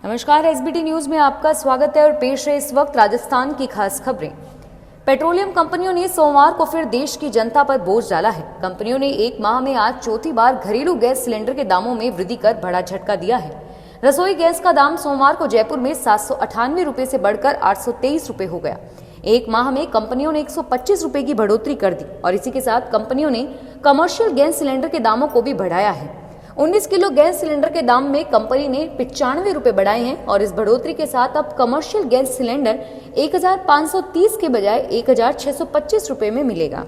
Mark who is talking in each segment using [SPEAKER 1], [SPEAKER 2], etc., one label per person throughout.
[SPEAKER 1] नमस्कार, SBT news में आपका स्वागत है और पेश है इस वक्त राजस्थान की खास खबरें। पेट्रोलियम कंपनियों ने सोमवार को फिर देश की जनता पर बोझ डाला है। कंपनियों ने एक माह में आज चौथी बार घरेलू गैस सिलेंडर के दामों में वृद्धि कर बड़ा झटका दिया है। रसोई गैस का दाम सोमवार को जयपुर में 798 रुपए से बढ़कर 823 रुपए हो गया। एक माह में कंपनियों ने 125 रुपए की बढ़ोतरी कर दी और इसी के साथ कंपनियों ने कमर्शियल गैस सिलेंडर के दामों को भी बढ़ाया है। 19 किलो गैस सिलेंडर के दाम में कंपनी ने 95 रुपए बढ़ाए हैं और इस बढ़ोतरी के साथ अब कमर्शियल गैस सिलेंडर 1530 के बजाय 1625 रुपए में मिलेगा।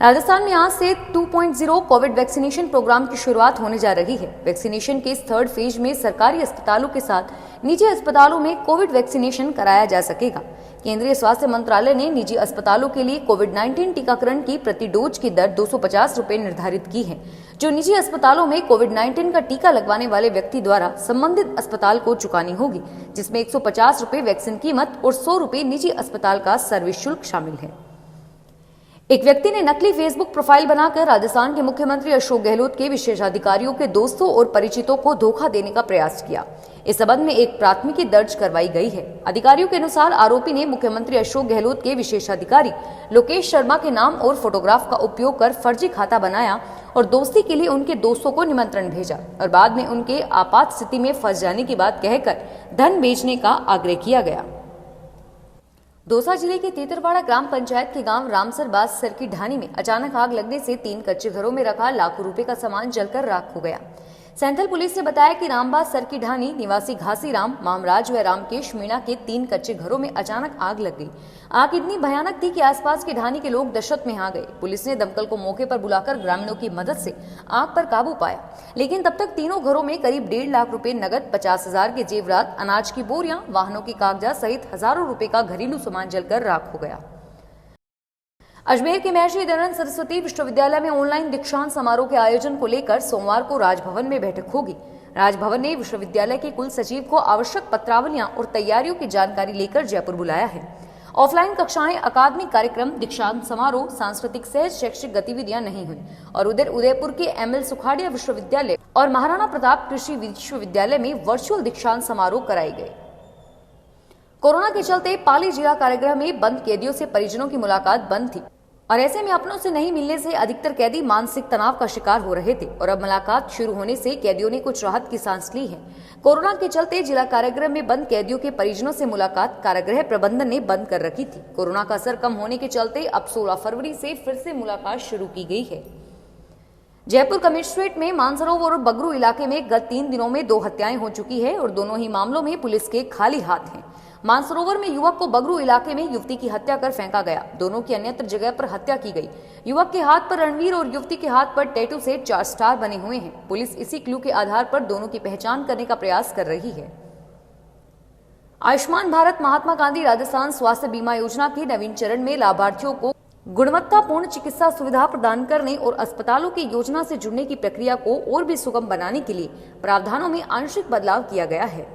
[SPEAKER 1] राजस्थान में आज से 2.0 कोविड वैक्सीनेशन प्रोग्राम की शुरुआत होने जा रही है। वैक्सीनेशन के इस थर्ड फेज में सरकारी अस्पतालों के साथ निजी अस्पतालों में कोविड वैक्सीनेशन कराया जा सकेगा। केंद्रीय स्वास्थ्य मंत्रालय ने निजी अस्पतालों के लिए कोविड-19 टीकाकरण की प्रति डोज की दर 250 रुपए निर्धारित की है, जो निजी अस्पतालों में कोविड-19 का टीका लगवाने वाले व्यक्ति द्वारा संबंधित अस्पताल को चुकानी होगी, जिसमें 150 रुपए वैक्सीन कीमत और 100 रुपए निजी अस्पताल का सर्विस शुल्क शामिल है। एक व्यक्ति ने नकली फेसबुक प्रोफाइल बनाकर राजस्थान के मुख्यमंत्री अशोक गहलोत के विशेषाधिकारियों के दोस्तों और परिचितों को धोखा देने का प्रयास किया। इस संबंध में एक प्राथमिकी दर्ज करवाई गई है। अधिकारियों के अनुसार आरोपी ने मुख्यमंत्री अशोक गहलोत के विशेषाधिकारी लोकेश शर्मा के नाम और फोटोग्राफ का उपयोग कर फर्जी खाता बनाया और दोस्ती के लिए उनके दोस्तों को निमंत्रण भेजा और बाद में उनके आपात स्थिति में फंस जाने की बात कहकर धन भेजने का आग्रह किया गया। दौसा जिले के तेतरवाड़ा ग्राम पंचायत के गांव रामसर सरकी ढानी में अचानक आग लगने से 3 कच्चे घरों में रखा लाखों रुपए का सामान जलकर राख हो गया। सैंथल पुलिस ने बताया कि रामबास सरकी ढानी निवासी घासीराम, मामराज व रामकेश मीणा के 3 कच्चे घरों में अचानक आग लग गई। आग इतनी भयानक थी कि आसपास के ढानी के लोग दहशत में आ गए। पुलिस ने दमकल को मौके पर बुलाकर ग्रामीणों की मदद से आग पर काबू पाया, लेकिन तब तक तीनों घरों में करीब 1.5 लाख रुपए नगद, 50,000 के जेवरात, अनाज की बोरियां, वाहनों की कागजात सहित हजारों रुपए का घरेलू सामान जलकर राख हो गया। अजमेर के महर्षि दयानंद सरस्वती विश्वविद्यालय में ऑनलाइन दीक्षांत समारोह के आयोजन को लेकर सोमवार को राजभवन में बैठक होगी। राजभवन ने विश्वविद्यालय के कुल सचिव को आवश्यक पत्रावलियां और तैयारियों की जानकारी लेकर जयपुर बुलाया है। ऑफलाइन कक्षाएं, अकादमिक कार्यक्रम, दीक्षांत समारोह, सांस्कृतिक सह शैक्षिक गतिविधियां नहीं हुई और उधर उदयपुर के एमएल सुखाड़िया विश्वविद्यालय और महाराणा प्रताप कृषि विश्वविद्यालय में वर्चुअल दीक्षांत समारोह कराए गए। कोरोना के चलते पाली जिला कारागृह में बंद कैदियों से परिजनों की मुलाकात बंद थी और ऐसे में अपनों से नहीं मिलने से अधिकतर कैदी मानसिक तनाव का शिकार हो रहे थे और अब मुलाकात शुरू होने से कैदियों ने कुछ राहत की सांस ली है। कोरोना के चलते जिला कारागृह में बंद कैदियों के परिजनों से मुलाकात कारागृह प्रबंधन ने बंद कर रखी थी। कोरोना का असर कम होने के चलते अब 16 फरवरी से फिर से मुलाकात शुरू की गई है। जयपुर कमिश्नरेट में मानसरोवर और बगरू इलाके में गत 3 दिनों में 2 हत्याएं हो चुकी है और दोनों ही मामलों में पुलिस के खाली हाथ हैं। मानसरोवर में युवक को बगरू इलाके में युवती की हत्या कर फेंका गया। दोनों की अन्यत्र जगह पर हत्या की गई। युवक के हाथ पर रणवीर और युवती के हाथ पर टैटू से 4 स्टार बने हुए हैं। पुलिस इसी क्लू के आधार पर दोनों की पहचान करने का प्रयास कर रही है। आयुष्मान भारत महात्मा गांधी राजस्थान स्वास्थ्य बीमा योजना के नवीन चरण में लाभार्थियों को गुणवत्तापूर्ण चिकित्सा सुविधा प्रदान करने और अस्पतालों की योजना से जुड़ने की प्रक्रिया को और भी सुगम बनाने के लिए प्रावधानों में आंशिक बदलाव किया गया है।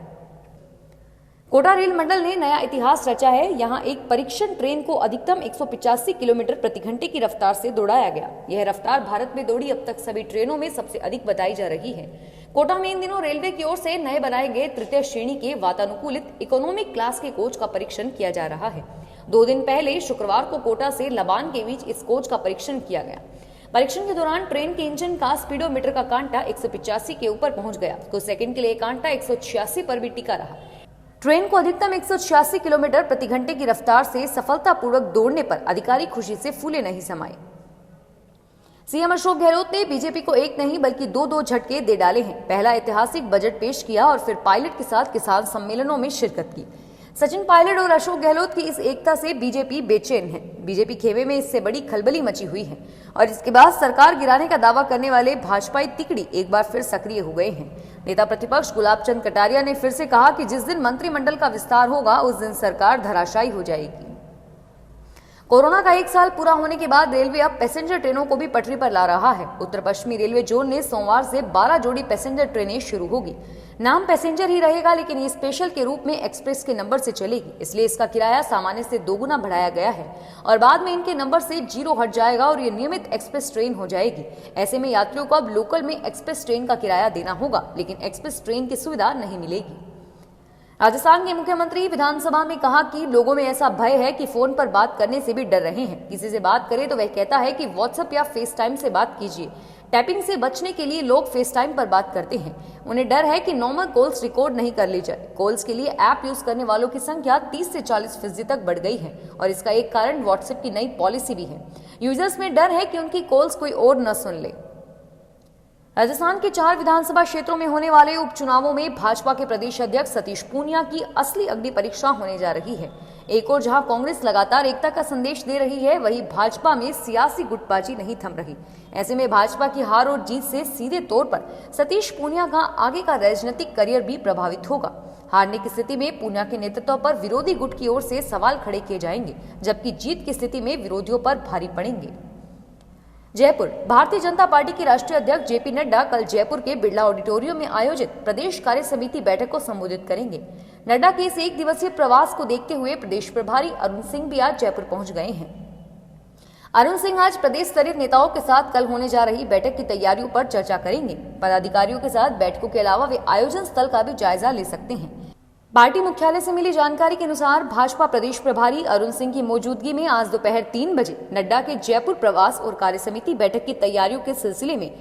[SPEAKER 1] कोटा रेल मंडल ने नया इतिहास रचा है। यहां एक परीक्षण ट्रेन को अधिकतम 185 किलोमीटर प्रति घंटे की रफ्तार से दौड़ाया गया। यह रफ्तार भारत में दौड़ी अब तक सभी ट्रेनों में सबसे अधिक बताई जा रही है। कोटा में इन दिनों रेलवे की ओर से नए बनाए गए तृतीय श्रेणी के वातानुकूलित इकोनॉमिक क्लास के कोच का परीक्षण किया जा रहा है। 2 दिन पहले शुक्रवार को कोटा से लबान के बीच इस कोच का परीक्षण किया गया। परीक्षण के दौरान ट्रेन के इंजन का स्पीडोमीटर का कांटा 185 के ऊपर पहुंच गया। कुछ सेकंड के लिए कांटा 186 पर भी टिका रहा। ट्रेन को अधिकतम 186 किलोमीटर प्रति घंटे की रफ्तार से सफलतापूर्वक दौड़ने पर अधिकारी खुशी से फूले नहीं समाये। सीएम अशोक गहलोत ने बीजेपी को एक नहीं बल्कि 2 झटके दे डाले हैं। पहला ऐतिहासिक बजट पेश किया और फिर पायलट के साथ किसान सम्मेलनों में शिरकत की। सचिन पायलट और अशोक गहलोत की इस एकता से बीजेपी बेचैन है। बीजेपी खेमे में इससे बड़ी खलबली मची हुई है और इसके बाद सरकार गिराने का दावा करने वाले भाजपाई तिकड़ी एक बार फिर सक्रिय हो गए हैं। नेता प्रतिपक्ष गुलाब चंद कटारिया ने फिर से कहा कि जिस दिन मंत्रिमंडल का विस्तार होगा उस दिन सरकार धराशायी हो जाएगी। कोरोना का 1 साल पूरा होने के बाद रेलवे अब पैसेंजर ट्रेनों को भी पटरी पर ला रहा है। उत्तर पश्चिमी रेलवे जोन ने सोमवार से 12 जोड़ी पैसेंजर ट्रेनें शुरू होगी। नाम पैसेंजर ही रहेगा, लेकिन ये स्पेशल के रूप में एक्सप्रेस के नंबर से चलेगी, इसलिए इसका किराया सामान्य से दोगुना बढ़ाया गया है और बाद में इनके नंबर से 0 हट जाएगा और ये नियमित एक्सप्रेस ट्रेन हो जाएगी। ऐसे में यात्रियों को अब लोकल में एक्सप्रेस ट्रेन का किराया देना होगा, लेकिन एक्सप्रेस ट्रेन की सुविधा नहीं मिलेगी। राजस्थान के मुख्यमंत्री विधानसभा में कहा कि लोगों में ऐसा भय है कि फोन पर बात करने से भी डर रहे हैं। किसी से बात करें तो वह कहता है कि व्हाट्सएप या फेस टाइम से बात कीजिए। टैपिंग से बचने के लिए लोग फेस टाइम पर बात करते हैं। उन्हें डर है कि नॉर्मल कॉल्स रिकॉर्ड नहीं कर ली जाए। कॉल्स के लिए ऐप यूज करने वालों की संख्या 30 से 40% तक बढ़ गई है और इसका एक कारण व्हाट्सएप की नई पॉलिसी भी है। यूजर्स में डर है कि उनकी कॉल्स कोई और न सुन ले। राजस्थान के 4 विधानसभा क्षेत्रों में होने वाले उपचुनावों में भाजपा के प्रदेश अध्यक्ष सतीश पूनिया की असली अग्नि परीक्षा होने जा रही है। एक और जहां कांग्रेस लगातार एकता का संदेश दे रही है, वहीं भाजपा में सियासी गुटबाजी नहीं थम रही। ऐसे में भाजपा की हार और जीत से सीधे तौर पर सतीश पूनिया का आगे का राजनीतिक करियर भी प्रभावित होगा। हारने की स्थिति में पूनिया के नेतृत्व पर विरोधी गुट की ओर से सवाल खड़े किए जाएंगे, जबकि जीत की स्थिति में विरोधियों पर भारी पड़ेंगे। जयपुर। भारतीय जनता पार्टी के राष्ट्रीय अध्यक्ष जेपी नड्डा कल जयपुर के बिरला ऑडिटोरियम में आयोजित प्रदेश कार्य समिति बैठक को संबोधित करेंगे। नड्डा के इस 1 दिवसीय प्रवास को देखते हुए प्रदेश प्रभारी अरुण सिंह भी आज जयपुर पहुंच गए हैं। अरुण सिंह आज प्रदेश स्तरीय नेताओं के साथ कल होने जा रही बैठक की तैयारियों पर चर्चा करेंगे। पदाधिकारियों के साथ बैठकों के अलावा वे आयोजन स्थल का भी जायजा ले सकते हैं। पार्टी मुख्यालय से मिली जानकारी के अनुसार भाजपा प्रदेश प्रभारी अरुण सिंह की मौजूदगी में आज दोपहर 3 बजे नड्डा के जयपुर प्रवास और कार्य समिति बैठक की तैयारियों के सिलसिले में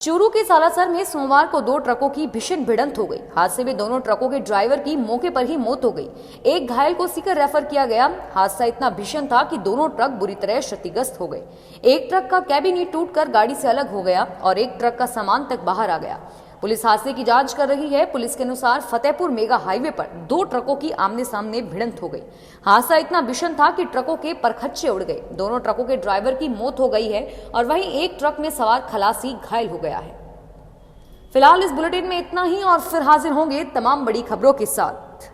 [SPEAKER 1] चूरू के सालासर में सोमवार को 2 ट्रकों की भीषण भिड़ंत हो गई। हादसे में दोनों ट्रकों के ड्राइवर की मौके पर ही मौत हो गई। एक घायल को सीकर रेफर किया गया। हादसा इतना भीषण था कि दोनों ट्रक बुरी तरह क्षतिग्रस्त हो गए। एक ट्रक का कैबिन ही टूटकर गाड़ी से अलग हो गया और एक ट्रक का सामान तक बाहर आ गया। पुलिस हादसे की जांच कर रही है। पुलिस के अनुसार फतेहपुर मेगा हाईवे पर 2 ट्रकों की आमने सामने भिड़ंत हो गई। हादसा इतना भीषण था कि ट्रकों के परखच्चे उड़ गए। दोनों ट्रकों के ड्राइवर की मौत हो गई है और वहीं एक ट्रक में सवार खलासी घायल हो गया है। फिलहाल इस बुलेटिन में इतना ही और फिर हाजिर होंगे तमाम बड़ी खबरों के साथ।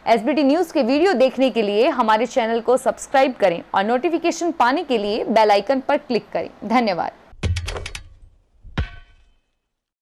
[SPEAKER 1] एसबीटी न्यूज के वीडियो देखने के लिए हमारे चैनल को सब्सक्राइब करें और नोटिफिकेशन पाने के लिए बेल आइकन पर क्लिक करें। धन्यवाद।